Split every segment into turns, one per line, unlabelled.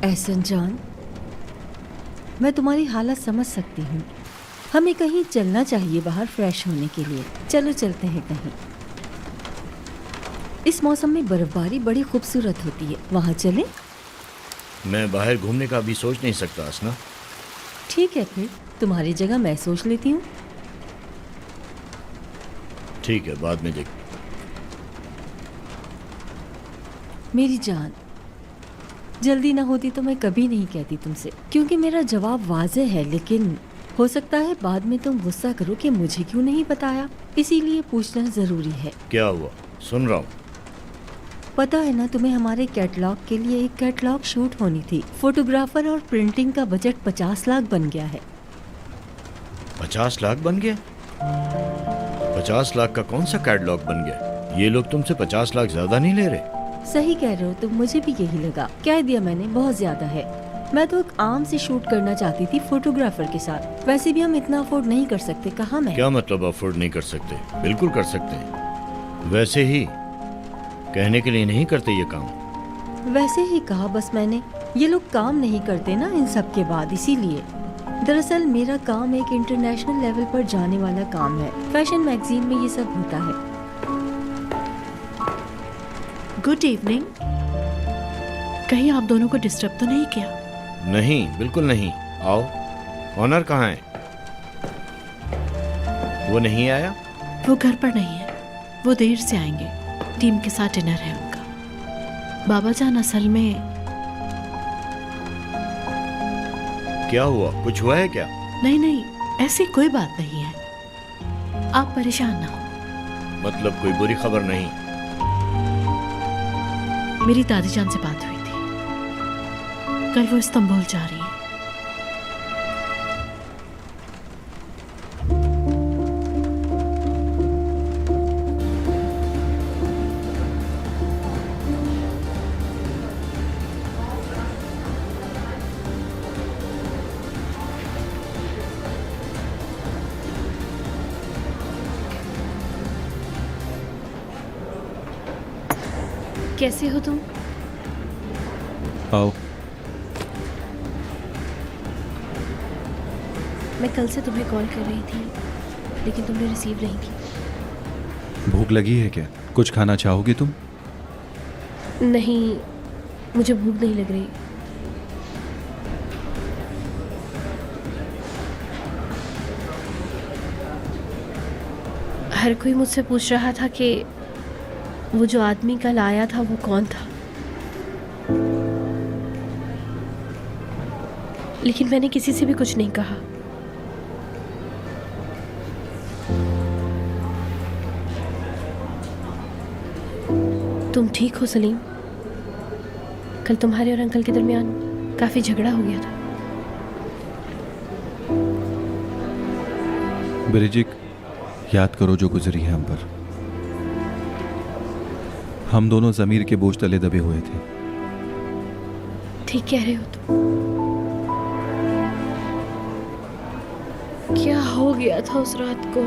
एहसन जान, मैं तुम्हारी हालत समझ सकती हूँ। हमें कहीं चलना चाहिए बाहर फ्रेश होने के लिए। चलो चलते हैं कहीं। इस मौसम में बर्फबारी बड़ी खूबसूरत होती है। वहाँ चलें?
मैं बाहर घूमने का अभी सोच नहीं सकता असना।
ठीक है, फिर तुम्हारी जगह मैं सोच लेती हूँ।
ठीक है, बाद में देख।
मेरी जान, जल्दी ना होती तो मैं कभी नहीं कहती तुमसे, क्योंकि मेरा जवाब वाज़ेह है, लेकिन हो सकता है बाद में तुम गुस्सा करो कि मुझे क्यों नहीं बताया, इसीलिए पूछना ज़रूरी है।
क्या हुआ? सुन रहा हूँ।
पता है ना तुम्हें, हमारे कैटलॉग के लिए एक कैटलॉग शूट होनी थी। फोटोग्राफर और प्रिंटिंग का बजट 50 लाख बन गया है।
50 लाख बन गया? 50 लाख का कौन सा कैटलॉग बन गया? ये लोग तुमसे 50 लाख ज्यादा नहीं ले रहे?
सही कह रहे हो तुम, मुझे भी यही लगा। कह दिया मैंने, बहुत ज्यादा है। मैं तो एक आम से शूट करना चाहती थी फोटोग्राफर के साथ। वैसे भी हम इतना अफोर्ड नहीं कर सकते। कहाँ मैं?
क्या मतलब अफोर्ड नहीं कर सकते? बिल्कुल कर सकते हैं। वैसे ही कहने के लिए नहीं करते ये काम।
वैसे ही कहा बस मैंने। ये लोग काम नहीं करते ना इन सब के बाद, इसीलिए। दरअसल मेरा काम एक इंटरनेशनल लेवल पर जाने वाला काम है। फैशन मैगजीन में ये सब होता है।
Good evening. कहीं आप दोनों को डिस्टर्ब तो नहीं किया?
नहीं, बिल्कुल नहीं। आओ। ऑनर कहाँ है? वो नहीं आया?
वो घर पर नहीं है, वो देर से आएंगे। टीम के साथ डिनर है उनका। बाबा जान, असल में
क्या हुआ? कुछ हुआ है क्या?
नहीं नहीं, ऐसी कोई बात नहीं है। आप परेशान ना हो।
मतलब कोई बुरी खबर नहीं?
मेरी दादी जान से बात हुई थी, कल वो इस्तांबुल जा रही है।
कैसे हो तुम?
आओ।
मैं कल से तुम्हें कॉल कर रही थी, लेकिन तुमने रिसीव नहीं की।
भूख लगी है क्या? कुछ खाना चाहोगी तुम?
नहीं, मुझे भूख नहीं लग रही। हर कोई मुझसे पूछ रहा था कि वो जो आदमी कल आया था वो कौन था, लेकिन मैंने किसी से भी कुछ नहीं कहा। तुम ठीक हो सलीम? कल तुम्हारे और अंकल के दरमियान काफी झगड़ा हो गया था।
ब्रिजिक, याद करो जो गुजरी है हम पर। हम दोनों ज़मीर के बोझ तले दबे हुए थे।
ठीक कह रहे हो तुम। क्या हो गया था उस रात को?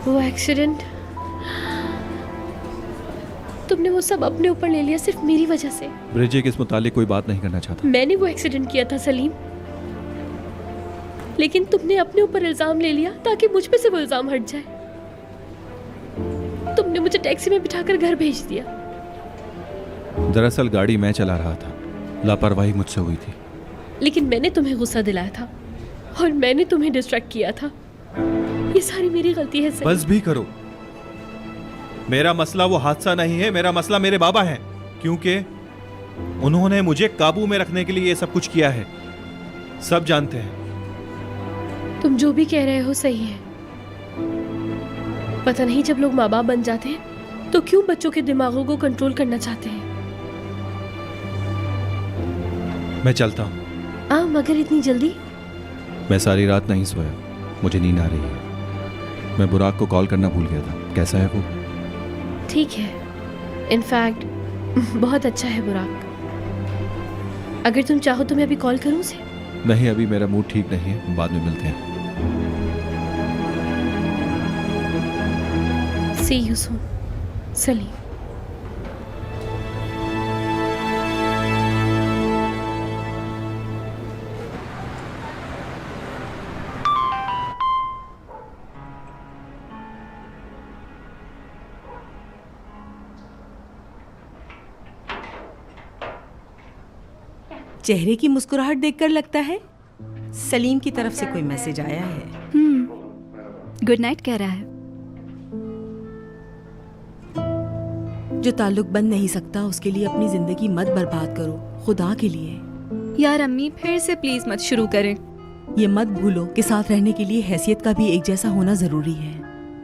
वो एक्सीडेंट, तुमने वो सब अपने ऊपर ले लिया सिर्फ मेरी वजह से।
ब्रिजिक, इस मुतालिक कोई बात नहीं करना चाहता।
मैंने वो एक्सीडेंट किया था सलीम, लेकिन तुमने अपने ऊपर इल्जाम ले लिया ताकि मुझ पे से वो इल्जाम हट जाए। तुमने मुझे टैक्सी में बिठाकर घर भेज दिया।
दरअसल गाड़ी मैं चला रहा था, लापरवाही मुझसे हुई थी।
लेकिन मैंने तुम्हें गुस्सा दिलाया था और मैंने तुम्हें डिस्ट्रैक्ट किया था। ये सारी मेरी गलती है सलीम।
बस भी करो। मेरा मसला वो हादसा नहीं है, मेरा मसला मेरे बाबा है, क्योंकि उन्होंने मुझे काबू में रखने के लिए ये सब कुछ किया है। सब जानते हैं।
तुम जो भी कह रहे हो सही है। पता नहीं जब लोग माँ बाप बन जाते हैं तो क्यों बच्चों के दिमागों को कंट्रोल करना चाहते हैं।
मैं चलता हूँ।
मगर इतनी जल्दी?
मैं सारी रात नहीं सोया, मुझे नींद आ रही है। मैं बुराक को कॉल करना भूल गया था। कैसा है वो?
ठीक है, इनफैक्ट बहुत अच्छा है बुराक। अगर तुम चाहो तो मैं अभी कॉल करूं उसे?
नहीं, अभी मेरा मूड ठीक नहीं है, बाद में मिलते हैं।
See you soon, Salim.
चेहरे की मुस्कुराहट देखकर लगता है सलीम की तरफ से कोई मैसेज आया है।
गुड नाइट कह रहा है।
जो ताल्लुक बन नहीं सकता उसके लिए अपनी जिंदगी मत बर्बाद करो, खुदा के लिए।
यार अम्मी फिर से प्लीज मत शुरू करें।
ये मत भूलो कि साथ रहने के लिए हैसियत का भी एक जैसा होना जरूरी है।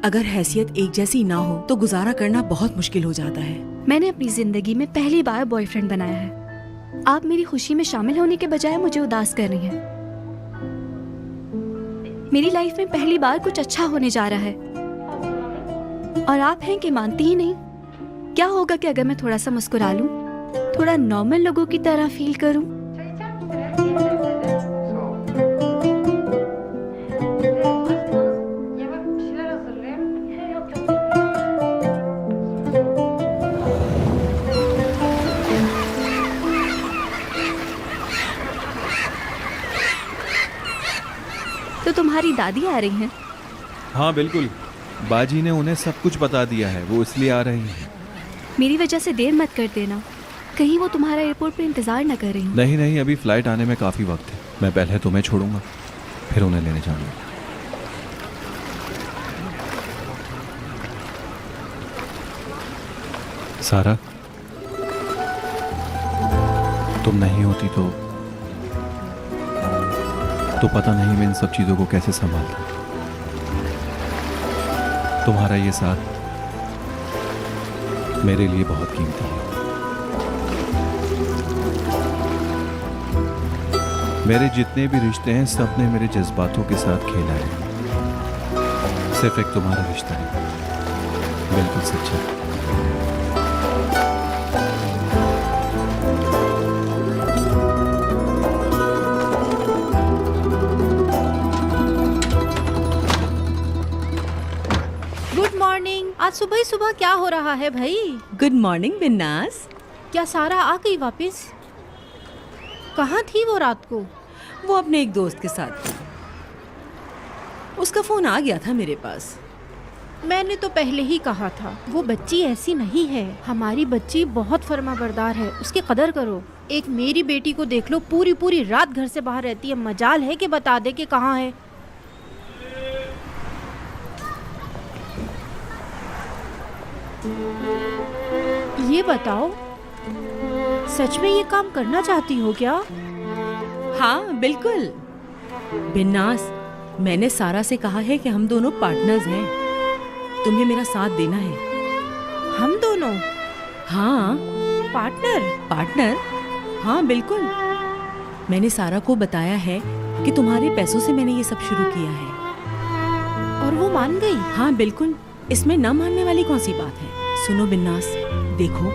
अगर हैसियत एक जैसी ना हो तो गुजारा करना बहुत मुश्किल हो जाता है।
मैंने अपनी जिंदगी में पहली बार बॉयफ्रेंड बनाया है। आप मेरी खुशी में शामिल होने के बजाय मुझे उदास कर रही हैं। मेरी लाइफ में पहली बार कुछ अच्छा होने जा रहा है और आप हैं कि मानती ही नहीं। क्या होगा कि अगर मैं थोड़ा सा मुस्कुरा लूं, थोड़ा नॉर्मल लोगों की तरह फील करूं? तो तुम्हारी दादी आ रही हैं?
हाँ बिल्कुल, बाजी ने उन्हें सब कुछ बता दिया है, वो इसलिए आ रही हैं।
मेरी वजह से देर मत कर देना, कहीं वो तुम्हारा एयरपोर्ट पे इंतजार न कर रही हो।
नहीं नहीं, अभी फ्लाइट आने में काफ़ी वक्त है। मैं पहले तुम्हें छोड़ूंगा, फिर उन्हें लेने जाऊंगा। सारा, तुम नहीं होती तो पता नहीं मैं इन सब चीज़ों को कैसे संभालता। तुम्हारा ये साथ मेरे लिए बहुत कीमती है। मेरे जितने भी रिश्ते हैं सब ने मेरे जज्बातों के साथ खेला है। सिर्फ एक तुम्हारा रिश्ता है, बिल्कुल सच्चा।
आज सुबह ही सुबह क्या हो रहा है भाई?
गुड मॉर्निंग बिन्नास।
क्या सारा आ गई वापस? कहाँ थी वो रात को?
वो अपने एक दोस्त के साथ। उसका फोन आ गया था मेरे पास।
मैंने तो पहले ही कहा था वो बच्ची ऐसी नहीं है। हमारी बच्ची बहुत फर्माबरदार है, उसकी कदर करो। एक मेरी बेटी को देख लो, पूरी पूरी रात घर से बाहर रहती है। मजाल है कि बता दे कि कहाँ है। ये बताओ, सच में ये काम करना चाहती हो क्या?
हाँ बिल्कुल बिन्नास, मैंने सारा से कहा है कि हम दोनों पार्टनर्स हैं। तुम्हें मेरा साथ देना है।
हम दोनों?
हाँ पार्टनर। हाँ बिल्कुल। मैंने सारा को बताया है कि तुम्हारे पैसों से मैंने ये सब शुरू किया है।
और वो मान गई?
हाँ बिल्कुल, इसमें न मानने वाली कौन सी बात है। सुनो बिन्नास, देखो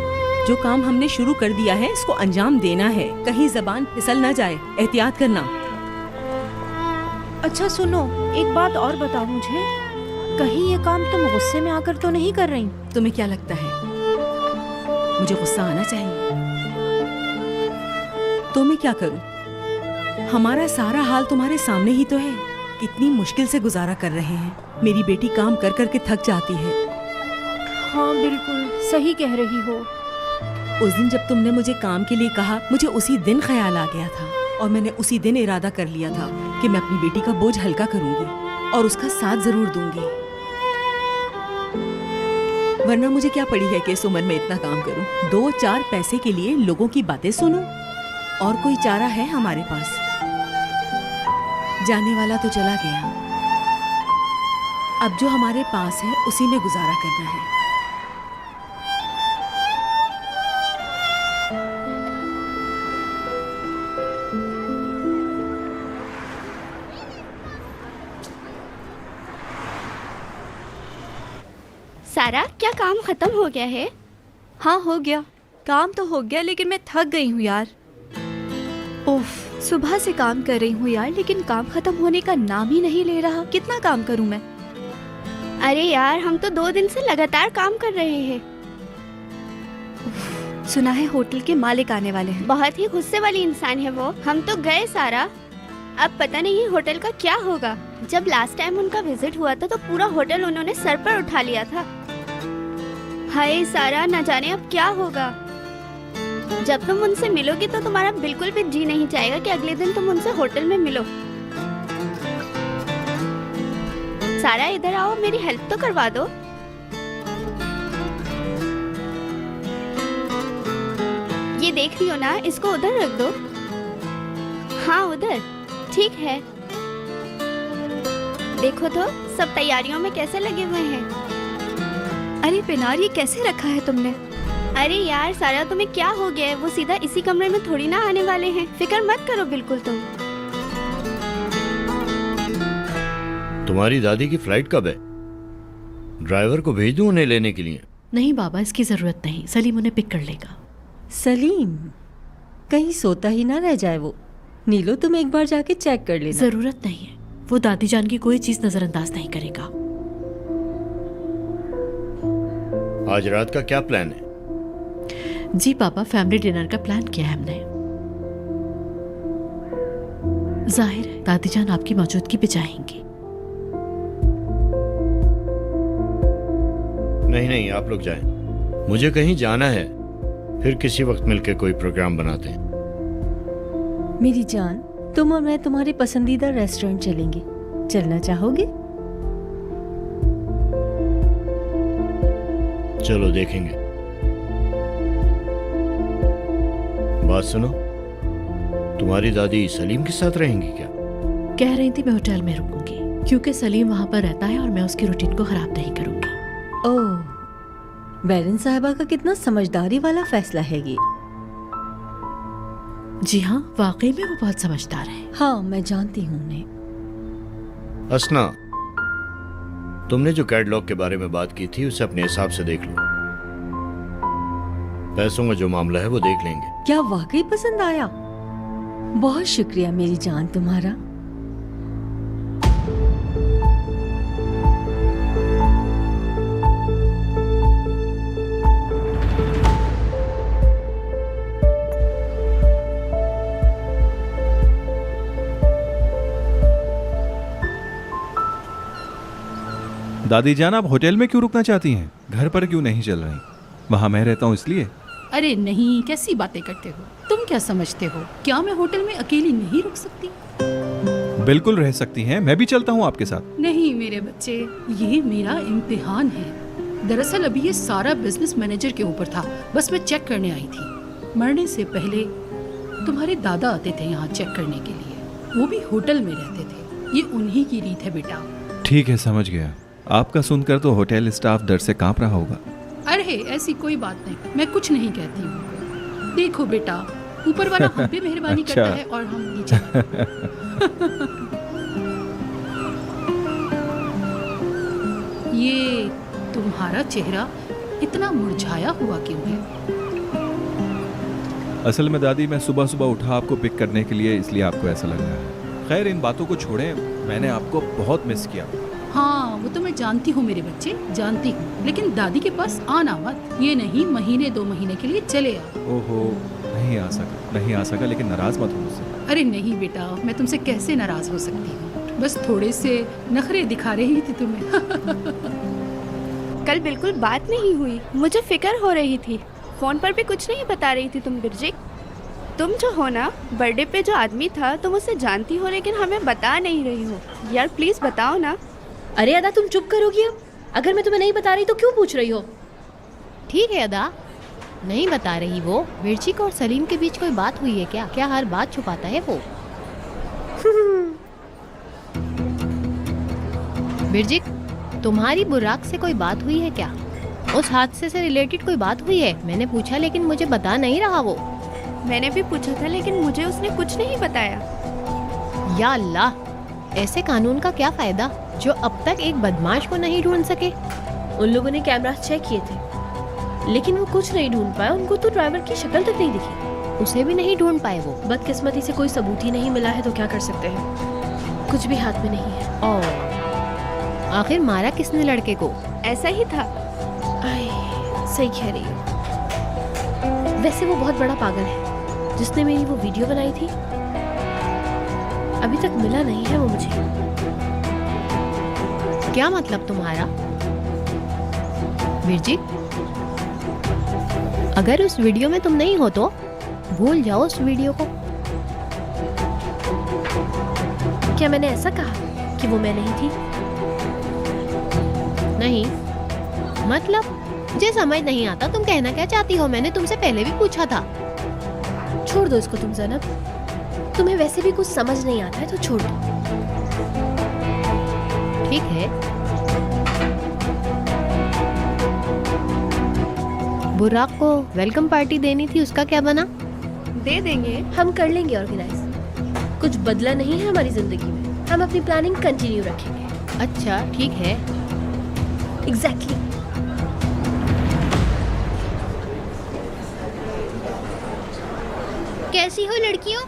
जो काम हमने शुरू कर दिया है इसको अंजाम देना है। कहीं जबान फिसल न जाए, एहतियात करना।
अच्छा सुनो, एक बात और बताओ मुझे, कहीं ये काम तुम गुस्से में आकर तो नहीं कर रही?
तुम्हें क्या लगता है मुझे गुस्सा आना चाहिए? तो मैं क्या करूं? हमारा सारा हाल तुम्हारे सामने ही तो है। कितनी मुश्किल से गुजारा कर रहे हैं। मेरी बेटी काम कर कर के थक जाती है।
हाँ बिल्कुल सही कह रही हो।
उस दिन जब तुमने मुझे काम के लिए कहा, मुझे उसी दिन ख्याल आ गया था और मैंने उसी दिन इरादा कर लिया था कि मैं अपनी बेटी का बोझ हल्का करूंगी और उसका साथ जरूर दूंगी। वरना मुझे क्या पड़ी है कि इस उम्र में इतना काम करूं, 2-4 पैसे के लिए लोगों की बातें सुनूं। और कोई चारा है हमारे पास? जाने वाला तो चला गया, अब जो हमारे पास है उसी में गुजारा करना है।
सारा, क्या काम खत्म हो गया है? हाँ हो गया, काम तो हो गया, लेकिन मैं थक गई हूँ यार। उफ, सुबह से काम कर रही हूँ यार, लेकिन काम खत्म होने का नाम ही नहीं ले रहा। कितना काम करूँ मैं?
अरे यार, हम तो 2 दिन से लगातार काम कर रहे हैं।
सुना है होटल के मालिक आने वाले हैं।
बहुत ही गुस्से वाली इंसान है वो। हम तो गए सारा, अब पता नहीं होटल का क्या होगा। जब लास्ट टाइम उनका विजिट हुआ था तो पूरा होटल उन्होंने सर पर उठा लिया था। हाय सारा, न जाने अब क्या होगा। जब तुम उनसे मिलोगी तो तुम्हारा बिल्कुल भी जी नहीं चाहेगा कि अगले दिन तुम उनसे होटल में मिलो। सारा इधर आओ, मेरी हेल्प तो करवा दो। ये देख रही हो ना, इसको उधर रख दो। हाँ उधर, ठीक है। देखो तो सब तैयारियों में कैसे लगे हुए हैं।
अरे पिनार, ये कैसे रखा है तुमने?
अरे यार सारा, तुम्हें क्या हो गया है? वो सीधा इसी कमरे में थोड़ी ना आने वाले हैं, फिक्र मत करो बिल्कुल तुम।
तुम्हारी दादी की फ्लाइट कब है? ड्राइवर को भेज दूं उन्हें लेने के लिए?
नहीं बाबा, इसकी जरूरत नहीं, सलीम उन्हें पिक कर लेगा।
सलीम, कहीं सोता ही ना रह जाए वो। नीलो, तुम एक बार जाके चेक कर लेना।
जरूरत नहीं है, वो दादी जान की कोई चीज नजरअंदाज नहीं करेगा।
आज रात का क्या प्लान है?
जी पापा, फैमिली डिनर का प्लान किया है हमने। जाहिर है दादी जान आपकी मौजूदगी पे चाहेंगी।
नहीं नहीं, आप लोग जाएं। मुझे कहीं जाना है, फिर किसी वक्त मिलकर कोई प्रोग्राम बनाते हैं।
मेरी जान, तुम और मैं तुम्हारे पसंदीदा रेस्टोरेंट चलेंगे। चलना चाहोगे?
चलो देखेंगे। बात सुनो, तुम्हारी दादी सलीम के साथ रहेंगी क्या?
कह रही थी मैं होटल में रुकूंगी, क्योंकि सलीम वहां पर रहता है और मैं उसकी रूटीन को खराब नहीं करूंगी।
ओह, बैरन साहिबा का कितना समझदारी वाला फैसला है ये।
जी हाँ, वाकई में वो बहुत समझदार है।
हाँ, मैं जानती हूँ उन्हें।
हसना, तुमने जो कैटलॉग के बारे में बात की थी उसे अपने हिसाब से देख लो। पैसों का जो मामला है वो देख लेंगे।
क्या वाकई पसंद आया? बहुत शुक्रिया मेरी जान तुम्हारा।
दादी जान, आप होटल में क्यों रुकना चाहती हैं? घर पर क्यों नहीं चल रही? वहाँ मैं रहता हूँ इसलिए।
अरे नहीं, कैसी बातें करते हो? तुम क्या समझते हो? क्या मैं होटल में अकेली नहीं रुक सकती?
बिल्कुल रह सकती हैं, मैं भी चलता हूँ आपके साथ।
नहीं मेरे बच्चे, ये मेरा इम्तिहान है। दरअसल अभी ये सारा बिजनेस मैनेजर के ऊपर था, बस मैं चेक करने आई थी। मरने से पहले तुम्हारे दादा आते थे यहाँ चेक करने के लिए, वो भी होटल में रहते थे। ये उन्हीं की रीत है बेटा।
ठीक है, समझ गया। आपका सुनकर तो होटल स्टाफ डर से कांप रहा होगा।
अरे ऐसी कोई बात नहीं, मैं कुछ नहीं कहती हूँ। देखो बेटा, ऊपर वाला हम पे मेहरबानी
अच्छा।
करता है और हम नीचे। ये तुम्हारा चेहरा इतना मुरझाया हुआ क्यों है?
असल में दादी, मैं सुबह सुबह उठा आपको पिक करने के लिए, इसलिए आपको ऐसा लग रहा है। खैर, इन बातों को छोड़ें, मैंने आपको बहुत मिस किया।
हाँ, वो तो मैं जानती हूँ मेरे बच्चे, जानती हूँ। लेकिन दादी के पास आना मत। ये नहीं महीने 2 महीने के लिए चले आ।
ओहो, नहीं आ सका, लेकिन नाराज मत हो मुझसे।
अरे नहीं बेटा, मैं तुमसे कैसे नाराज हो सकती हूँ? बस थोड़े से नखरे दिखा रही थी तुम्हें।
कल बिल्कुल बात नहीं हुई, मुझे फिक्र हो रही थी। फोन पर भी कुछ नहीं बता रही थी तुम बिरजिक। तुम जो हो ना, बर्थडे पे जो आदमी था, तुम उसे जानती हो लेकिन हमें बता नहीं रही हो। यार प्लीज बताओ ना।
अरे अदा, तुम चुप करोगी अब? अगर मैं तुम्हें नहीं बता रही तो क्यों पूछ रही हो? ठीक है अदा, नहीं बता रही वो। बिरजिक और सलीम के बीच कोई बात हुई है क्या? क्या हर बात छुपाता है वो? बिरजिक, तुम्हारी बुराक से कोई बात हुई है क्या? उस हादसे से रिलेटेड कोई बात हुई है? मैंने पूछा लेकिन मुझे बता नहीं रहा वो।
मैंने भी पूछा था लेकिन मुझे उसने कुछ नहीं बताया।
या अल्लाह, ऐसे कानून का क्या फायदा जो अब तक एक बदमाश को नहीं ढूंढ सके। उन लोगों ने कैमरा चेक किए थे लेकिन वो कुछ नहीं ढूंढ पाए। उनको तो ड्राइवर की शक्ल तक नहीं दिखी, उसे भी नहीं ढूंढ पाए वो। बदकिस्मती से कोई सबूत ही नहीं मिला है तो क्या कर सकते हैं? कुछ भी हाथ में नहीं है। और आखिर मारा किसने लड़के को?
ऐसा ही था।
आए, सही कह रही हो। वैसे वो बहुत बड़ा पागल है जिसने मेरी वो वीडियो बनाई थी। अभी तक मिला नहीं है वो मुझे। क्या मतलब तुम्हारा? बिरजिक, अगर उस वीडियो में तुम नहीं हो तो भूल जाओ उस वीडियो को। क्या मैंने ऐसा कहा कि वो मैं नहीं थी? नहीं, मतलब मुझे समझ नहीं आता तुम कहना क्या चाहती हो। मैंने तुमसे पहले भी पूछा था। छोड़ दो इसको तुम ज़ैनब, तुम्हें वैसे भी कुछ समझ नहीं आता है तो छोड़ दो। ठीक है, बुराक को वेलकम पार्टी देनी थी, उसका क्या बना?
दे देंगे।
हम कर लेंगे ऑर्गेनाइज। कुछ बदला नहीं है हमारी जिंदगी में, हम अपनी प्लानिंग कंटिन्यू रखेंगे। अच्छा ठीक है, एग्जैक्टली।
कैसी हो लड़कियों?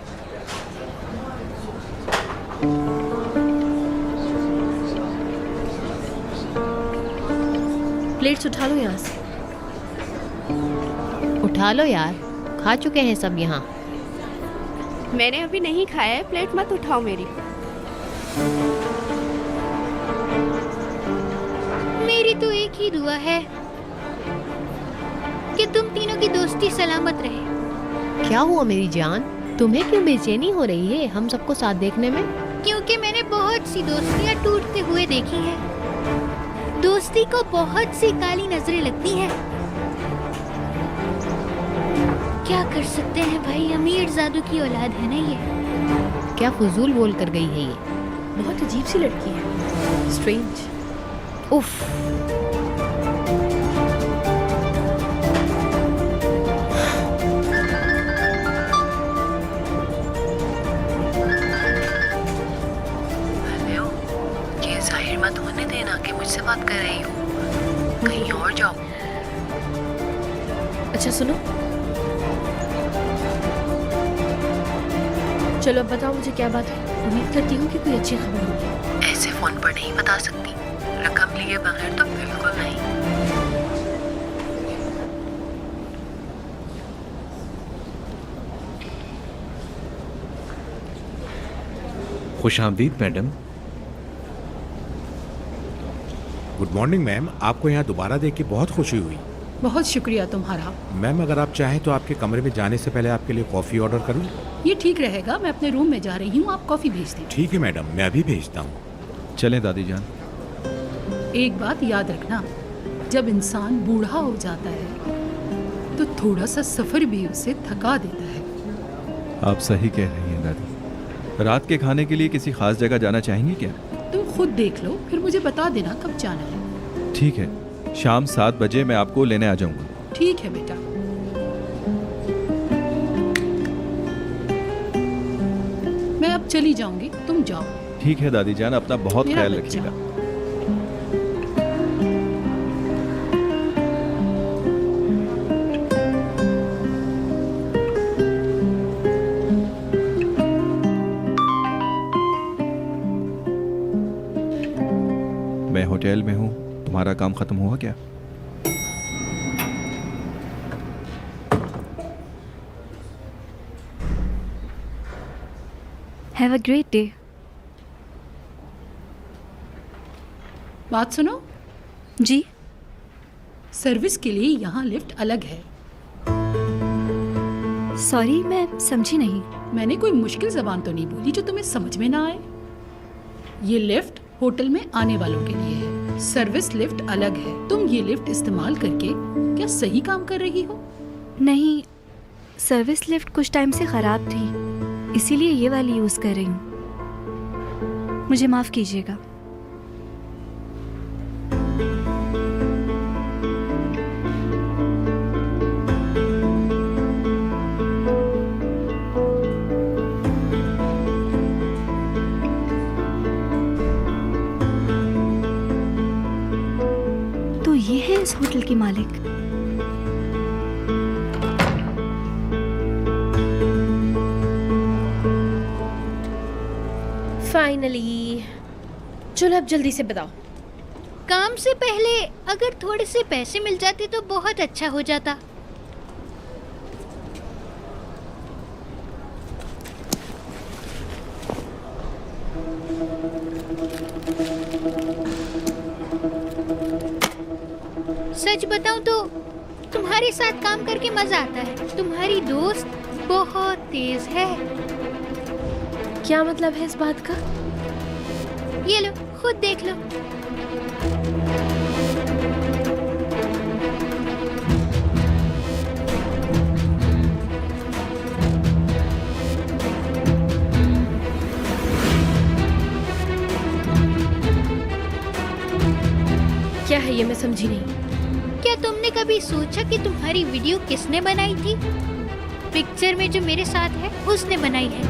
प्लेट्स उठा लो यहाँ से। उठा लो यार, खा चुके हैं सब यहाँ।
मैंने अभी नहीं खाया है, प्लेट मत उठाओ मेरी।
मेरी तो एक ही दुआ है कि तुम तीनों की दोस्ती सलामत रहे।
क्या हुआ मेरी जान, तुम्हें क्यों बेचैनी हो रही है हम सबको साथ देखने में?
क्योंकि मैंने बहुत सी दोस्तियां टूटते हुए देखी हैं। दोस्ती को बहुत सी काली नजरें लगती हैं। क्या कर सकते हैं भाई, अमीर जादू की औलाद है ना ये।
क्या फजूल बोल कर गई है ये, बहुत अजीब सी लड़की है, स्ट्रेंज। उफ,
ये जाहिर मत होने देना कि मुझसे बात कर रही हो, कहीं और जाओ।
अच्छा सुनो, चलो अब बताओ मुझे क्या बात है। उम्मीद करती हूँ कि कोई अच्छी खबर होगी।
ऐसे फोन पर नहीं बता सकती, रकम लिए बगैर तो बिल्कुल नहीं।
खुशामदीद मैडम।
गुड मॉर्निंग मैम, आपको यहाँ दोबारा देख के बहुत खुशी हुई।
बहुत शुक्रिया तुम्हारा।
मैम अगर आप चाहें तो आपके कमरे में जाने से पहले आपके लिए कॉफ़ी ऑर्डर करूं?
ये ठीक रहेगा, मैं अपने रूम में जा रही हूँ, आप कॉफ़ी भेज दें।
ठीक है मैडम, मैं अभी भेजता हूँ।
चलें दादी जान।
एक बात याद रखना, जब इंसान बूढ़ा हो जाता है तो थोड़ा सा सफ़र भी उसे थका देता है।
आप सही कह रही हैं दादी। रात के खाने के लिए किसी खास जगह जाना चाहेंगी क्या?
तुम खुद देख लो, फिर मुझे बता देना कब जाना है।
ठीक है, शाम 7 बजे मैं आपको लेने आ जाऊंगा।
ठीक है बेटा। मैं अब चली जाऊंगी, तुम जाओ।
ठीक है दादी जान, अपना बहुत
मेरा
ख्याल
बच्चा।
रखिएगा। मैं होटल में हूँ, तुम्हारा काम खत्म हुआ क्या?
Have a great day.
बात सुनो,
जी।
सर्विस के लिए यहाँ लिफ्ट अलग है।
सॉरी, मैं समझी नहीं।
मैंने कोई मुश्किल जबान तो नहीं बोली जो तुम्हें समझ में ना आए। ये लिफ्ट होटल में आने वालों के लिए है, सर्विस लिफ्ट अलग है। तुम ये लिफ्ट इस्तेमाल करके क्या सही काम कर रही हो?
नहीं, सर्विस लिफ्ट कुछ टाइम से ख़राब थी, इसीलिए ये वाली यूज़ कर रही हूँ। मुझे माफ़ कीजिएगा। तो ये है इस होटल की मालिक।
फाइनली, चलो अब जल्दी से बताओ।
काम से पहले अगर थोड़े से पैसे मिल जाते तो बहुत अच्छा हो जाता। सच बताऊं तो
तुम्हारे साथ काम करके मजा आता है। तुम्हारी दोस्त बहुत तेज है।
क्या मतलब है इस बात का?
ये लो, खुद देख लो।
क्या है ये, मैं समझी नहीं।
क्या तुमने कभी सोचा कि तुम्हारी वीडियो किसने बनाई थी? पिक्चर में जो मेरे साथ है उसने बनाई है।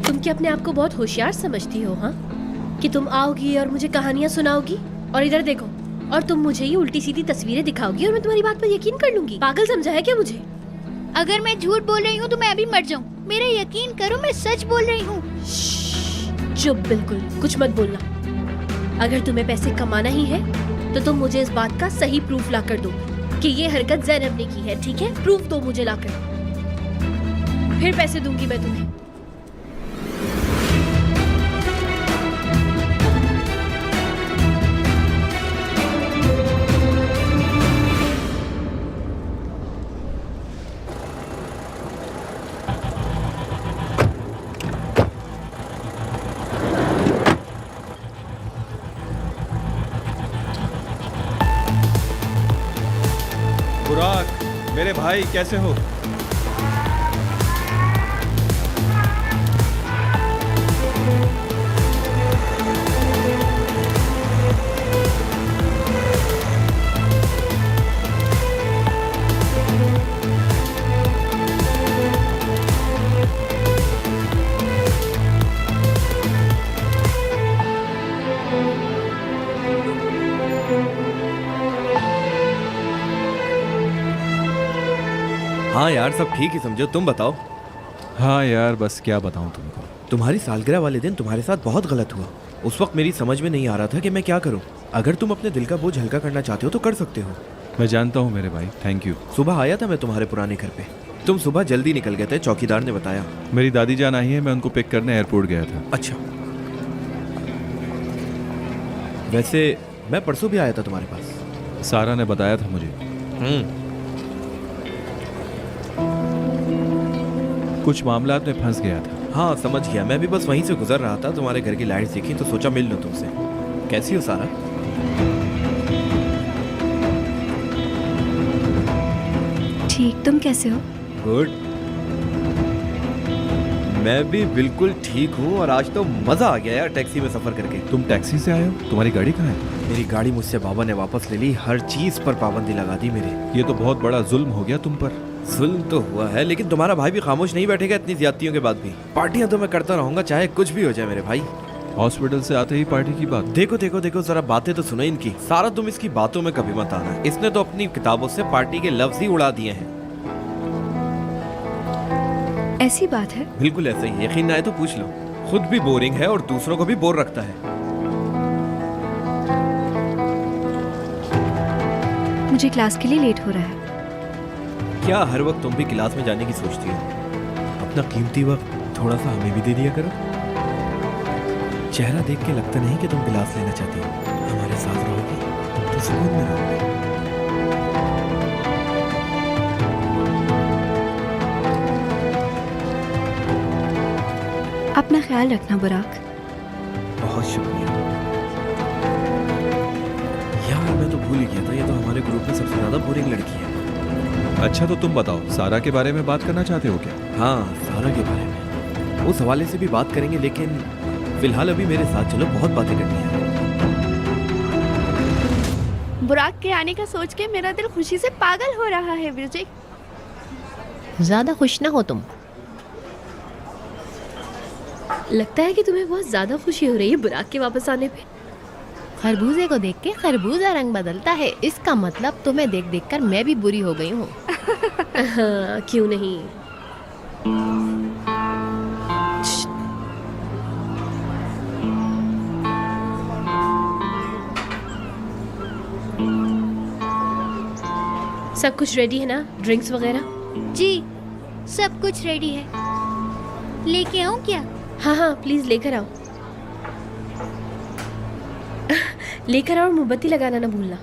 तुम क्या अपने आप को बहुत होशियार समझती हो? हाँ, कि तुम आओगी और मुझे कहानियां सुनाओगी और इधर देखो, और तुम मुझे ही उल्टी सीधी तस्वीरें दिखाओगी और मैं तुम्हारी बात पर यकीन कर लूंगी। पागल समझा है क्या मुझे?
अगर मैं झूठ बोल रही हूँ तो मैं अभी मर जाऊँ। मेरा यकीन करो, मैं सच बोल रही हूँ।
चुप, बिल्कुल कुछ मत बोलना। अगर तुम्हें पैसे कमाना ही है तो तुम मुझे इस बात का सही प्रूफ ला कर दो कि ये हरकत ज़ैनब ने की है, ठीक है? प्रूफ दो मुझे लाकर, फिर पैसे दूंगी मैं तुम्हें।
बुराक, मेरे भाई कैसे हो?
हाँ यार, सब ठीक ही समझो। तुम बताओ।
हाँ यार, बस क्या बताऊं तुमको।
तुम्हारी सालगिरह वाले दिन तुम्हारे साथ बहुत गलत हुआ। उस वक्त मेरी समझ में नहीं आ रहा था कि मैं क्या करूं। अगर तुम अपने दिल का बोझ हल्का करना चाहते हो तो कर सकते हो।
मैं जानता हूँ मेरे भाई, थैंक यू।
सुबह आया था मैं तुम्हारे पुराने घर पे। तुम सुबह जल्दी निकल गए थे, चौकीदार ने बताया।
मेरी दादी जान आई है, मैं उनको पिक करने एयरपोर्ट गया था।
अच्छा, वैसे मैं परसों भी आया था तुम्हारे पास।
सारा ने बताया था मुझे। कुछ मामलात में फंस गया था।
हाँ समझ गया, मैं भी बस वहीं से गुजर रहा था, तुम्हारे घर की लाइट देखी तो सोचा मिल लूं तुमसे। कैसी हो सारा?
ठीक, तुम कैसे हो?
गुड। मैं भी बिल्कुल ठीक हूँ और आज तो मजा आ गया यार टैक्सी में सफर करके।
तुम टैक्सी से आए हो? तुम्हारी गाड़ी कहाँ है?
मेरी गाड़ी मुझसे बाबा ने वापस ले ली, हर चीज पर पाबंदी लगा दी मेरे।
ये तो बहुत बड़ा जुल्म हो गया तुम पर।
जुल्म तो हुआ है, लेकिन तुम्हारा भाई भी खामोश नहीं बैठेगा इतनी ज्यादतियों के बाद भी। पार्टियां तो मैं करता रहूंगा चाहे कुछ भी हो जाए मेरे भाई।
हॉस्पिटल से आते ही पार्टी की बात।
देखो देखो देखो, जरा बातें तो सुनो इनकी। सारा तुम इसकी बातों में कभी मत आना। इसने तो अपनी किताबों से पार्टी के लफ्ज ही उड़ा दिए हैं।
ऐसी बात है?
बिल्कुल ऐसा ही, यकीन ना आए तो पूछ लो। खुद भी बोरिंग है और दूसरों को भी बोर रखता है।
मुझे क्लास के लिए लेट हो रहा है।
क्या हर वक्त तुम भी क्लास में जाने की सोचती हो? अपना कीमती वक्त थोड़ा सा हमें भी दे दिया करो। चेहरा देख के लगता नहीं कि तुम क्लास लेना चाहती हो। हमारे साथ रहोगी तो सुकून में रहोगी।
अपना ख्याल रखना बुराक।
बहुत शुक्रिया यार, मैं तो भूल ही गया था, ये तो हमारे ग्रुप में सबसे ज्यादा बोरिंग लड़की है।
अच्छा तो तुम बताओ, सारा के बारे में बात करना चाहते हो क्या?
हाँ, सारा के बारे में उस हवाले से भी बात करेंगे, लेकिन फिलहाल अभी मेरे साथ चलो, बहुत बातें करनी है।
बुराक के आने का सोच के मेरा दिल खुशी से पागल हो रहा है। विजय,
ज्यादा खुश ना हो तुम। लगता है कि तुम्हें बहुत ज्यादा खुशी हो रही है बुराक के वापस आने पे।
खरबूजे को देख के खरबूजा रंग बदलता है, इसका मतलब तुम्हें देख देख कर मैं भी बुरी हो गई हूँ।
हाँ, क्यों नहीं। सब कुछ रेडी है ना? ड्रिंक्स वगैरह?
जी, सब कुछ रेडी है। लेके आऊँ क्या?
हाँ हाँ प्लीज लेकर आओ। लेकर आओ और मोमबत्ती लगाना ना भूलना।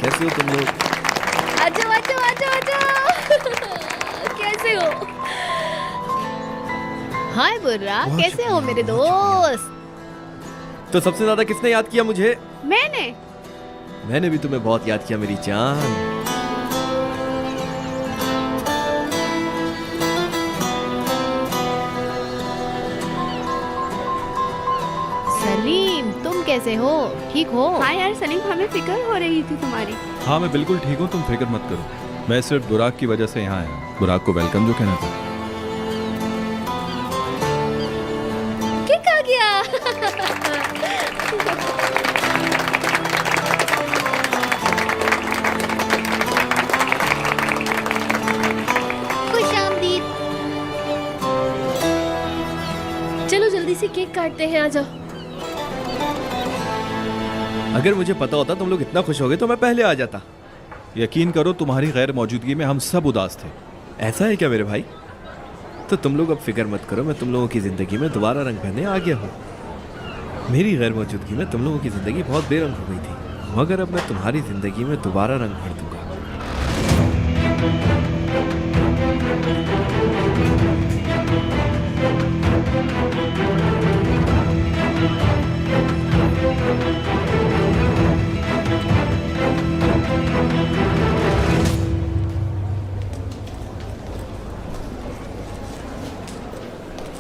कैसे हो तुम लोग?
आजो आजो आजो आजो। कैसे हो? हाय बुर्रा, कैसे हो मेरे दोस्त?
तो सबसे ज्यादा किसने याद किया मुझे?
मैंने
भी तुम्हें बहुत याद किया मेरी जान।
सलीम, तुम कैसे हो? ठीक हो?
हाँ यार सलीम, हमें फिक्र हो रही थी तुम्हारी।
हाँ मैं बिल्कुल ठीक हूँ, तुम फिक्र मत करो। मैं सिर्फ बुराक की वजह से यहाँ आया। बुराक को वेलकम जो कहना था।
किक आ गया।
खुश आमदीद।
चलो जल्दी से केक काटते हैं, आ जाओ।
अगर मुझे पता होता तुम लोग इतना खुश हो गए तो मैं पहले आ जाता।
यकीन करो तुम्हारी गैर मौजूदगी में हम सब उदास थे।
ऐसा है क्या मेरे भाई? तो तुम लोग अब फिक्र मत करो, मैं तुम लोगों की जिंदगी में दोबारा रंग भरने आ गया हूँ। मेरी गैर मौजूदगी में तुम लोगों की जिंदगी बहुत बेरंग हो गई थी, मगर अब मैं तुम्हारी जिंदगी में दोबारा रंग भर दूंगा।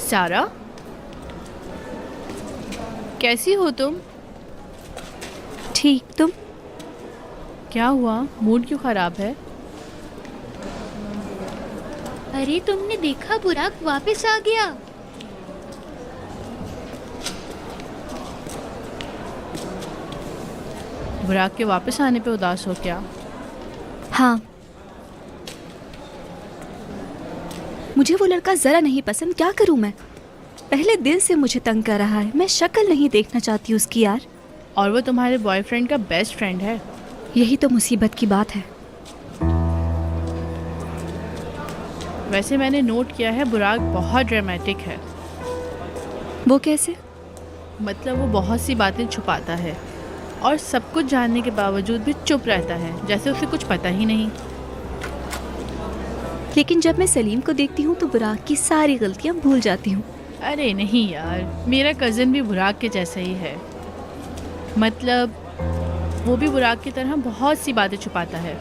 सारा, कैसी हो तुम?
ठीक, तुम?
क्या हुआ, मूड क्यों खराब है?
अरे तुमने देखा, बुराक वापस आ गया।
बुराक के वापस आने पे उदास हो क्या?
हाँ, मुझे वो लड़का जरा नहीं पसंद। क्या करूं मैं? पहले दिल से मुझे तंग कर रहा है। मैं शक्ल नहीं देखना चाहती उसकी यार।
और वो तुम्हारे बॉयफ्रेंड का बेस्ट फ्रेंड है।
यही तो मुसीबत की बात है।
वैसे मैंने नोट किया है बुराक बहुत ड्रामेटिक है।
वो कैसे?
मतलब वो बहुत सी बातें छुपाता है और सब कुछ जानने के बावजूद भी चुप रहता है, जैसे उसे कुछ पता ही नहीं।
लेकिन जब मैं सलीम को देखती हूँ तो बुराक की सारी गलतियाँ भूल जाती हूँ।
अरे नहीं यार, मेरा कज़न भी बुराक के जैसा ही है। मतलब वो भी बुराक की तरह बहुत सी बातें छुपाता है।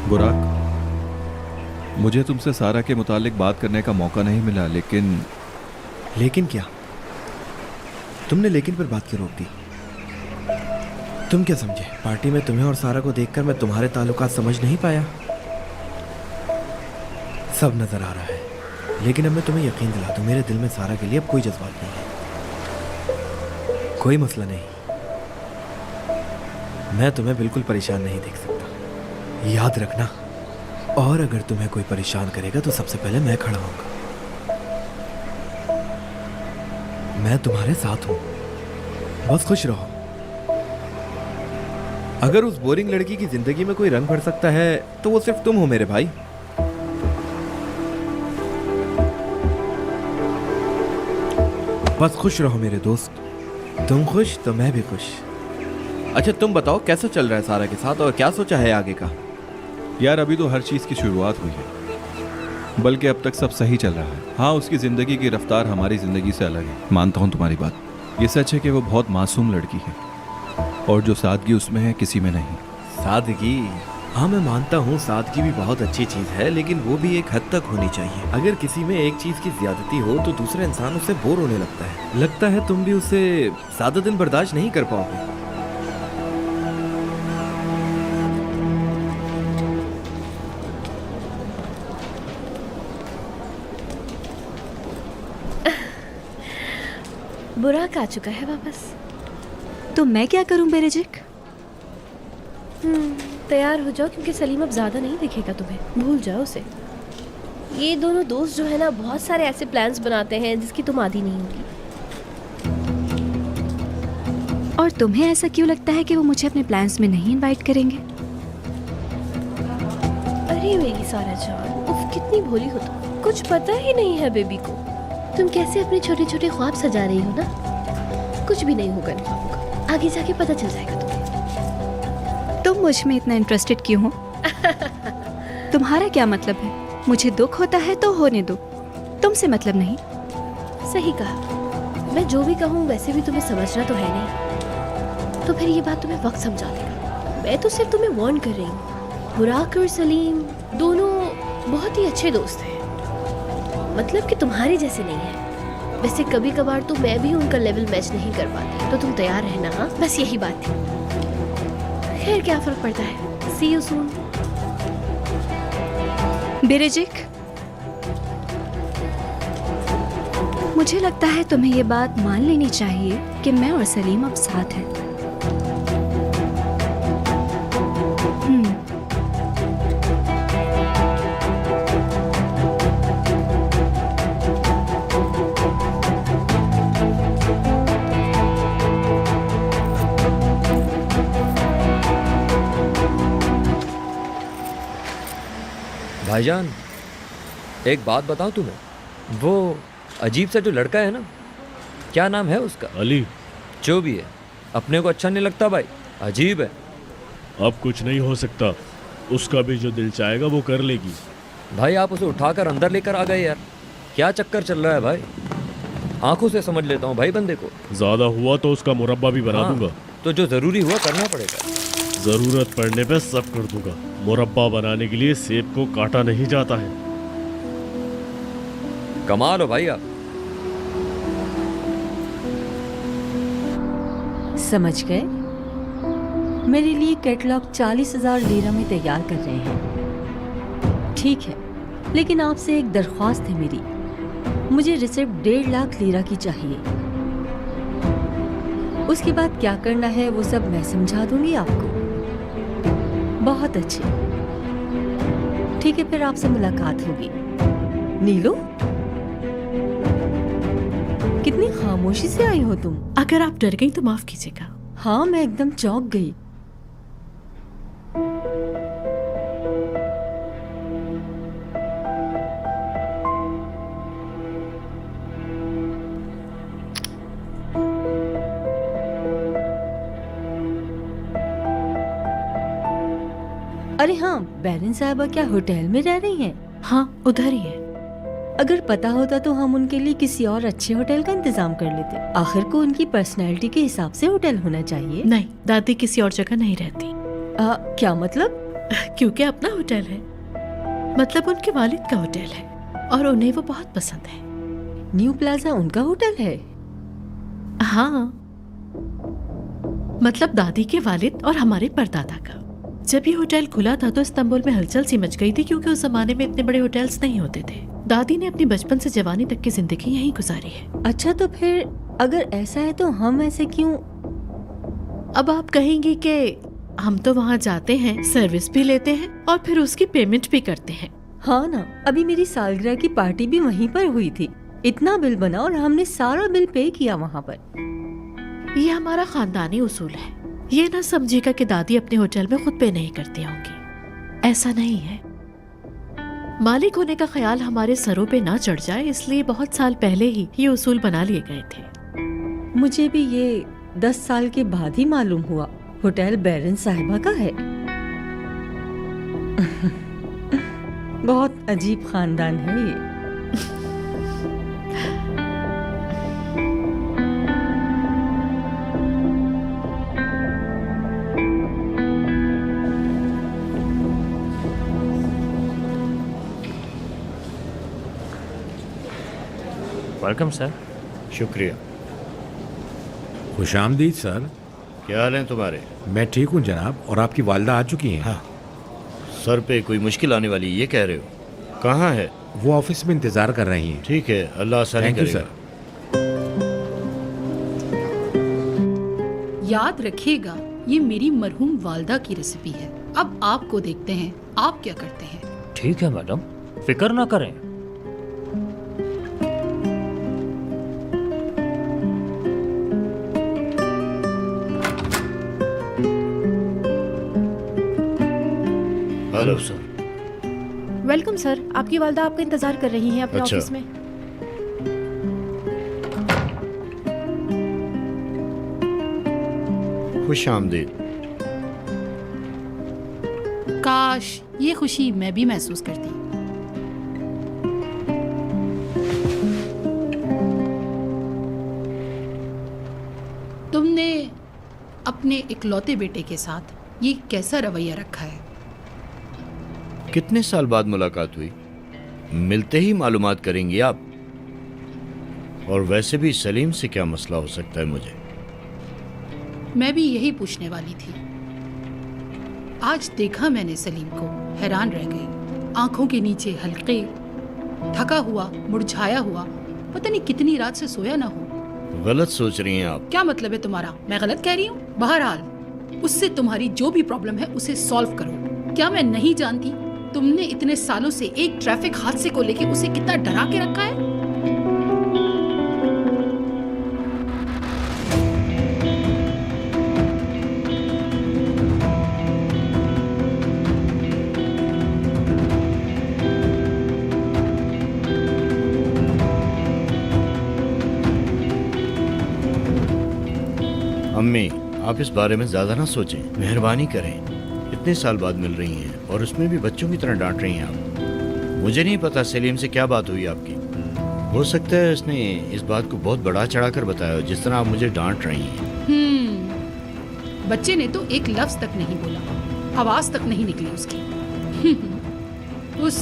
बुराक, मुझे तुमसे सारा के मुतालिक बात करने का मौका नहीं मिला,
लेकिन क्या? तुमने लेकिन पर बात क्यों रोक दी? तुम क्या समझे? पार्टी में तुम्हें और सारा को देखकर मैं तुम्हारे ताल्लुकात समझ नहीं पाया? सब नजर आ रहा है, लेकिन अब मैं तुम्हें यकीन दिला दूं, मेरे दिल में सारा के लिए अब कोई जज्बात नहीं है। कोई मसला नहीं, मैं तुम्हें बिल्कुल परेशान नहीं देख सकता, याद रखना। और अगर तुम्हें कोई परेशान करेगा तो सबसे पहले मैं खड़ा होऊंगा। मैं तुम्हारे साथ हूं, बस खुश रहो। अगर उस बोरिंग लड़की की जिंदगी में कोई रंग भर सकता है तो वो सिर्फ तुम हो मेरे भाई। बस खुश रहो मेरे दोस्त, तुम खुश तो मैं भी खुश। अच्छा तुम बताओ, कैसा चल रहा है सारा के साथ और क्या सोचा है आगे का?
यार अभी तो हर चीज़ की शुरुआत हुई है, बल्कि अब तक सब सही चल रहा है। हाँ, उसकी ज़िंदगी की रफ्तार हमारी ज़िंदगी से अलग है, मानता हूँ तुम्हारी बात। ये सच है कि वो बहुत मासूम लड़की है और जो सादगी उसमें है किसी में नहीं।
सादगी? हाँ मैं मानता हूँ, सादगी भी बहुत अच्छी चीज़ है, लेकिन वो भी एक हद तक होनी चाहिए। अगर किसी में एक चीज़ की ज्यादती हो तो दूसरा इंसान उससे बोर होने लगता है। लगता है तुम भी उसे ज़्यादा दिन बर्दाश्त नहीं कर पाओगे।
बुराक आ चुका है वापस।
तो मैं क्या करूं बेरिजिक?
तैयार हो जाओ, क्योंकि सलीम अब ज्यादा नहीं दिखेगा तुम्हें। भूल जाओ उसे। ये दोनों दोस्त जो है ना बहुत सारे ऐसे प्लान्स बनाते हैं जिसकी तुम आदी नहीं होगी।
और तुम्हें ऐसा क्यों लगता है कि वो मुझे अपने प्लान्स में नहीं इनवाइट करेंगे?
अरे मेरी सारा जान, उफ कितनी भोली हो तुम, कुछ पता ही नहीं है बेबी को। तुम कैसे अपने छोटे छोटे ख्वाब सजा रही हो ना, कुछ भी नहीं होगा इन ख्वाबों का, आगे जाके पता चल जाएगा तुम्हें।
तुम मुझ में इतना इंटरेस्टेड क्यों हो? तुम्हारा क्या मतलब है? मुझे दुख होता है तो होने दो, तुमसे मतलब नहीं।
सही कहा, मैं जो भी कहूँ वैसे भी तुम्हें समझना तो है नहीं, तो फिर ये बात तुम्हें वक्त समझा देगा। मैं तो सिर्फ तुम्हें वार्न कर रही हूँ। बुराक और सलीम दोनों बहुत ही अच्छे दोस्त हैं, मतलब कि तुम्हारे जैसे नहीं है। वैसे कभी कभार तो मैं भी उनका लेवल मैच नहीं कर पाती, तो तुम तैयार रहना। हाँ, बस यही बात थी। खैर क्या फर्क पड़ता है। सी यू सून।
बिरजिक, मुझे लगता है तुम्हें ये बात मान लेनी चाहिए कि मैं और सलीम अब साथ हैं।
भाईजान, एक बात बताऊं तुम्हें, वो अजीब सा जो लड़का है ना, क्या नाम है उसका?
अली।
जो भी है, अपने को अच्छा नहीं लगता भाई, अजीब है।
अब कुछ नहीं हो सकता, उसका भी जो दिल चाहेगा वो कर लेगी।
भाई आप उसे उठाकर अंदर लेकर आ गए यार, क्या चक्कर चल रहा है भाई? आंखों से समझ लेता हूँ भाई बंदे को।
ज्यादा हुआ तो उसका मुरब्बा भी बना दूंगा।
तो जो जरूरी हुआ करना पड़ेगा।
जरूरत पड़ने पे सब कर दूंगा। मुरब्बा बनाने के लिए सेब को काटा नहीं जाता है।
कमाल हो भाई आप।
समझ गए? मेरे लिए कैटलॉग 40,000 लीरा में तैयार कर रहे हैं। ठीक है, लेकिन आपसे एक दरख्वास्त है मेरी। मुझे रिसिप्ट 1.5 लाख लीरा की चाहिए। उसके बाद क्या करना है वो सब मैं समझा दूंगी आपको। बहुत अच्छे, ठीक है, फिर आपसे मुलाकात होगी। नीलू, कितनी खामोशी से आई हो तुम?
अगर आप डर गई तो माफ कीजिएगा।
हाँ, मैं एकदम चौंक गई। अरे हाँ, बैरन साहबा क्या होटल में रह रही हैं?
हाँ, उधर ही है।
अगर पता होता तो हम उनके लिए किसी और अच्छे होटल का इंतजाम कर लेते। आखिर को उनकी पर्सनैलिटी के हिसाब से होटल होना चाहिए।
नहीं, दादी किसी और जगह नहीं रहती।
क्या मतलब?
क्योंकि अपना होटल है, मतलब उनके वालिद का होटल है और उन्हें वो बहुत पसंद है।
न्यू प्लाजा उनका होटल है?
हाँ, मतलब दादी के वालिद और हमारे परदादा का। जब ये होटल खुला था तो इस्तांबुल में हलचल सी मच गई थी, क्योंकि उस जमाने में इतने बड़े होटल्स नहीं होते थे। दादी ने अपनी बचपन से जवानी तक की जिंदगी यहीं गुजारी है।
अच्छा, तो फिर अगर ऐसा है तो हम ऐसे क्यों?
अब आप कहेंगी कि हम तो वहाँ जाते हैं, सर्विस भी लेते हैं और फिर उसकी पेमेंट भी करते हैं।
हाँ ना, अभी मेरी सालगिरह की पार्टी भी वहीं पर हुई थी। इतना बिल बना और हमने सारा बिल पे किया वहाँ पर।
ये हमारा खानदानी उसूल है। ये ना समझिएगा कि दादी अपने होटल में खुद पे नहीं करती होंगी, ऐसा नहीं है। मालिक होने का ख्याल हमारे सरों पे ना चढ़ जाए, इसलिए बहुत साल पहले ही ये उसूल बना लिए गए थे।
मुझे भी ये 10 साल के बाद ही मालूम हुआ होटल बैरन साहिबा का है। बहुत अजीब खानदान है ये।
Welcome sir.
शुक्रिया।
खुशामदीद सर।
क्या हाल है तुम्हारे?
मैं ठीक हूँ जनाब, और आपकी वालदा आ चुकी हैं?
हाँ। सर पे कोई मुश्किल आने वाली ये कह रहे हो? कहाँ है
वो? ऑफिस में इंतजार कर रही हैं।
ठीक है, अल्लाह आसानी करेगा।
सर।
याद रखिएगा, ये मेरी मरहूम वालदा की रेसिपी है। अब आपको देखते हैं आप क्या करते हैं।
ठीक है मैडम, फिक्र ना करें,
हेलो
सर।
वेलकम सर, आपकी वालदा आपका इंतजार कर रही हैं अपने
अच्छा।
ऑफिस में।
खुश आमदीद।
काश ये खुशी मैं भी महसूस करती। तुमने अपने इकलौते बेटे के साथ ये कैसा रवैया रखा है?
कितने साल बाद मुलाकात हुई? मिलते ही मालूमात करेंगी आप। और वैसे भी सलीम से क्या मसला हो सकता है मुझे?
मैं भी यही पूछने वाली थी। आज देखा मैंने सलीम को, हैरान रह गई। आंखों के नीचे हल्के, थका हुआ, मुरझाया हुआ, पता नहीं कितनी रात से सोया ना हो।
गलत सोच रही हैं आप।
क्या मतलब है तुम्हारा? मैं गलत कह रही हूँ? बहरहाल उससे तुम्हारी जो भी प्रॉब्लम है उसे सॉल्व करो। क्या मैं नहीं जानती तुमने इतने सालों से एक ट्रैफिक हादसे को लेके उसे कितना डरा के रखा है?
अम्मी, आप इस बारे में ज्यादा ना सोचें, मेहरबानी करें। इतने साल बाद मिल रही हैं और उसमें भी बच्चों की तरह डांट रही हैं आप। मुझे नहीं पता सलीम से क्या बात हुई आपकी। हो सकता है उसने इस बात को बहुत बढ़ा चढ़ा कर बताया हो, जिस तरह आप मुझे डांट रही हैं।
बच्चे ने तो एक लफ्ज तक नहीं बोला, आवाज तक नहीं निकली उसकी। उस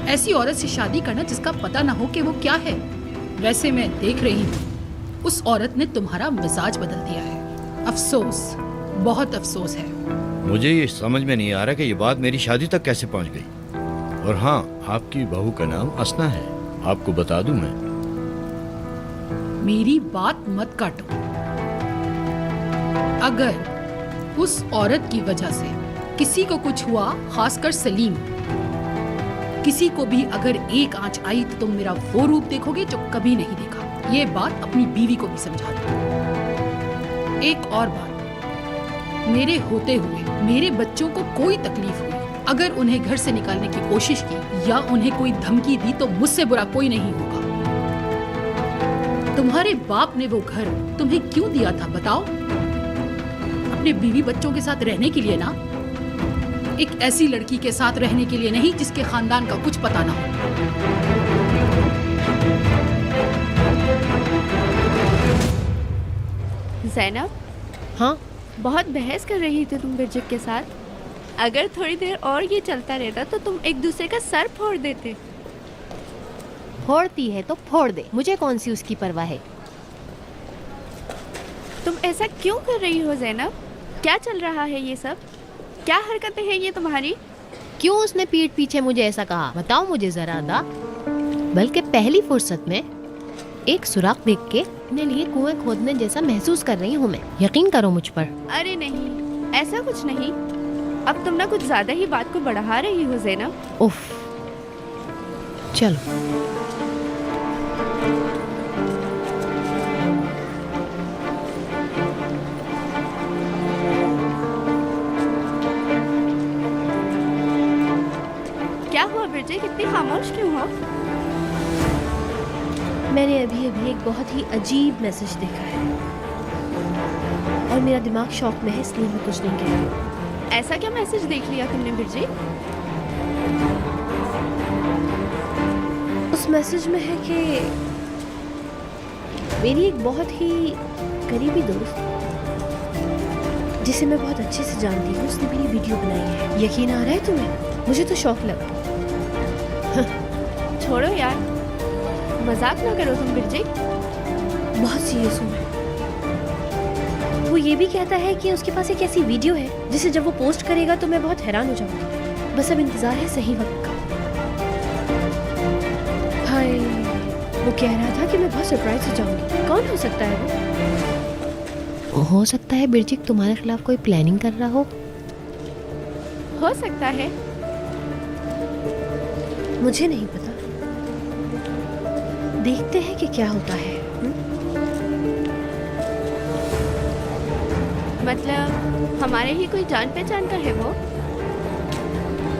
ऐसी औरत से शादी करना जिसका पता ना हो कि वो क्या है। वैसे मैं देख रही हूँ उस औरत ने तुम्हारा मिजाज बदल दिया है। अफसोस, बहुत अफसोस है।
मुझे ये समझ में नहीं आ रहा कि ये बात मेरी शादी तक कैसे पहुंच गई। और हाँ, आपकी बहू का नाम असना है, आपको बता दूं मैं।
मेरी बात मत काटो। अगर उस औरत की वजह से किसी को कुछ हुआ, खासकर सलीम, किसी को भी अगर एक आंच आई तो तुम मेरा वो रूप देखोगे जो कभी नहीं देखा। ये बात अपनी बीवी को भी समझा दो। एक और बात, मेरे होते हुए मेरे बच्चों को कोई तकलीफ हुई, अगर उन्हें घर से निकालने की कोशिश की या उन्हें कोई धमकी दी तो मुझसे बुरा कोई नहीं होगा। तुम्हारे बाप ने वो घर तुम्हें क्यों दिया था बताओ? अपने बीवी बच्चों के साथ रहने के लिए ना, एक ऐसी लड़की के साथ रहने के लिए नहीं जिसके खानदान का कुछ पता ना हो।
ज़ैनब,
हाँ,
बहुत बहस कर रही थी तुम बिरजिक के साथ। अगर थोड़ी देर और ये चलता रहता तो तुम एक दूसरे का सर फोड़ देते।
फोड़ती है तो फोड़ दे, मुझे कौन सी उसकी परवाह है।
तुम ऐसा क्यों कर रही हो ज़ैनब? क्या चल रहा है ये सब? क्या हरकतें हैं ये तुम्हारी?
क्यों उसने पीठ पीछे मुझे ऐसा कहा, बताओ मुझे जरा अदा। बल्कि पहली फुर्सत में एक सुराख देख के अपने लिए कुएं खोदने जैसा महसूस कर रही हूँ मैं। यकीन करो मुझ पर।
अरे नहीं, ऐसा कुछ नहीं। अब तुम ना कुछ ज्यादा ही बात को बढ़ा रही हो ज़ैनब।
उफ, चलो।
क्या हुआ बिरजिक, इतनी खामोश क्यों हो?
मैंने अभी अभी एक बहुत ही अजीब मैसेज देखा है और मेरा दिमाग शॉक में है, इसलिए मैं कुछ नहीं कह रही।
ऐसा क्या मैसेज देख लिया तुमने बिरजिक?
उस मैसेज में है कि मेरी एक बहुत ही करीबी दोस्त जिसे मैं बहुत अच्छे से जानती हूँ, उसने मेरी वीडियो बनाई है। यकीन आ रहा है तुम्हें? मुझे तो शौक लगा।
छोड़ो यार, मजाक ना करो तुम बिरजिक।
बहुत सीरियस हूँ मैं। वो ये भी कहता है कि उसके पास एक ऐसी वीडियो है जिसे जब वो पोस्ट करेगा तो मैं बहुत हैरान हो जाऊंगी। बस अब इंतजार है सही वक्त का। हाय, वो कह रहा था कि मैं बहुत सरप्राइज हो जाऊंगी। कौन हो सकता है वो? हो सकता है बिरजिक तुम्हारे खिलाफ कोई प्लानिंग कर रहा
हो सकता है,
मुझे नहीं पता। देखते हैं कि क्या होता है।
मतलब हमारे ही कोई जान पहचान का है वो?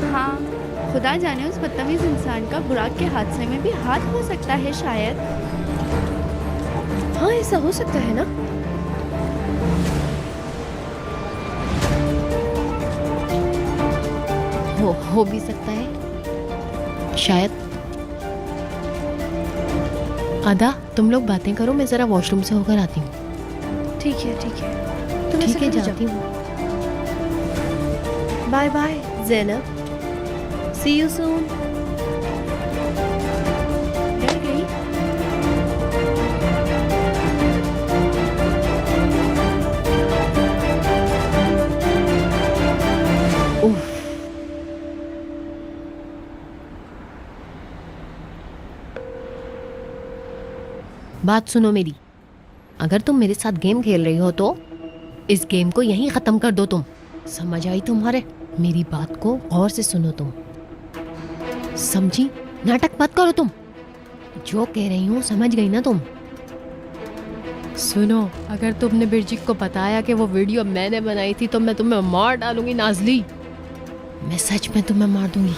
हाँ, खुदा जाने उस बदतमीज इंसान का बुराक के हादसे में भी हाथ हो सकता है शायद।
हाँ, ऐसा हो सकता है ना। हो भी सकता है शायद। आदा, तुम लोग बातें करो, मैं जरा वॉशरूम से होकर आती हूँ।
ठीक है ठीक है, तुम
ठीक
ऐसा
है,
करो,
जाती हूँ। Bye bye Zainab, see you soon.
डर गई।
उफ, बात सुनो मेरी। अगर तुम मेरे साथ गेम खेल रही हो तो इस गेम को यहीं खत्म कर दो तुम। समझ आई तुम्हारे? मेरी बात को गौर से सुनो तुम, समझी? नाटक मत करो तुम। जो कह रही हूँ समझ गई ना तुम? सुनो, अगर तुमने बिरजिक को बताया कि वो वीडियो मैंने बनाई थी तो मैं तुम्हें मार डालूंगी नाजली। मैं सच में तुम्हें मार दूंगी।